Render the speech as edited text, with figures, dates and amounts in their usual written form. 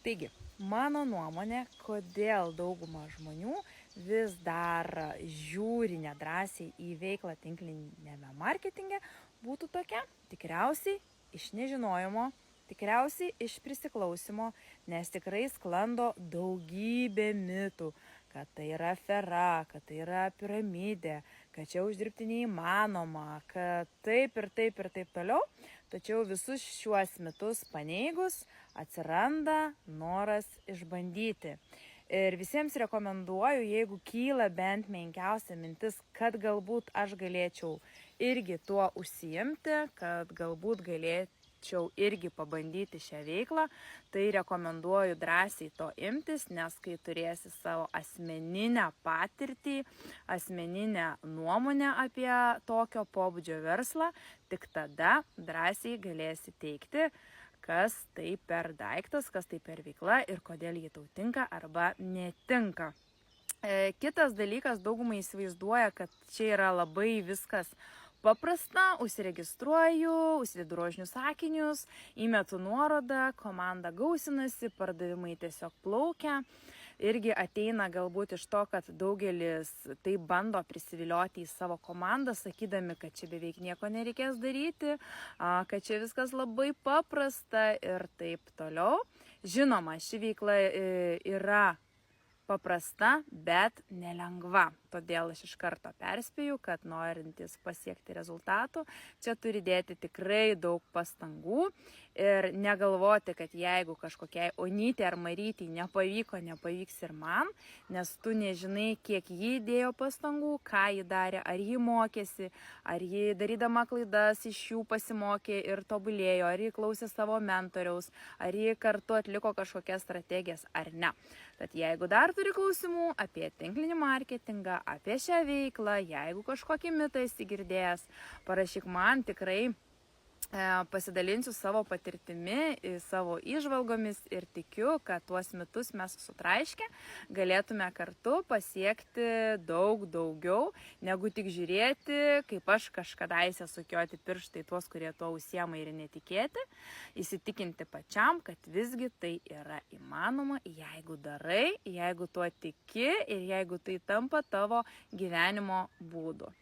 Taigi, mano nuomonė, kodėl dauguma žmonių vis dar žiūri nedrąsiai į veiklą tinklinėme marketinge, būtų tokia: tikriausiai iš nežinojimo, tikriausiai iš prisiklausimo, nes tikrai sklando daugybė mitų, kad tai yra afera, kad tai yra piramidė, kad čia uždirbti neįmanoma, kad taip ir taip ir taip toliau. Tačiau visus šiuos mitus paneigus atsiranda noras išbandyti. Ir visiems rekomenduoju, jeigu kyla bent menkiausia mintis, kad galbūt aš galėčiau irgi tuo užsiimti, kad galbūt galėčiau irgi pabandyti šią veiklą, tai rekomenduoju drąsiai to imtis, nes kai turėsi savo asmeninę patirtį, asmeninę nuomonę apie tokio pobūdžio verslą, tik tada drąsiai galėsi teigti, kas tai per daiktas, kas tai per veikla ir kodėl jį tau tinka arba netinka. Kitas dalykas, daugumai įsivaizduoja, kad čia yra labai viskas paprasta: užsiregistruoju, užsidedu rožinius akinius, įmetu nuorodą, komanda gausinasi, pardavimai tiesiog plaukia. Irgi ateina galbūt iš to, kad daugelis tai bando prisivilioti į savo komandą, sakydami, kad čia beveik nieko nereikės daryti, kad čia viskas labai paprasta ir taip toliau. Žinoma, ši veikla yra paprasta, bet nelengva. Todėl aš iš karto perspėju, kad norintys pasiekti rezultatų, čia turi dėti tikrai daug pastangų ir negalvoti, kad jeigu kažkokiai Onytei ar Marytei nepavyks ir man, nes tu nežinai, kiek ji dėjo pastangų, ką ji darė, ar ji mokėsi, ar ji darydama klaidas iš jų pasimokė ir tobulėjo, ar ji klausė savo mentoriaus, ar ji kartu atliko kažkokias strategijas ar ne. Tad jeigu dar turi klausimų apie tinklinį marketingą, apie šią veiklą, jeigu kažkokį mitą esi girdėjęs, parašyk man, tikrai pasidalinsiu savo patirtimi, savo įžvalgomis ir tikiu, kad tuos mitus mes sutraiškę galėtume kartu pasiekti daug daugiau, negu tik žiūrėti, kaip aš kažkadaise sukioti pirštai tuos, kurie tuo užsiema, ir netikėti, įsitikinti pačiam, kad visgi tai yra įmanoma, jeigu darai, jeigu tuo tiki ir jeigu tai tampa tavo gyvenimo būdu.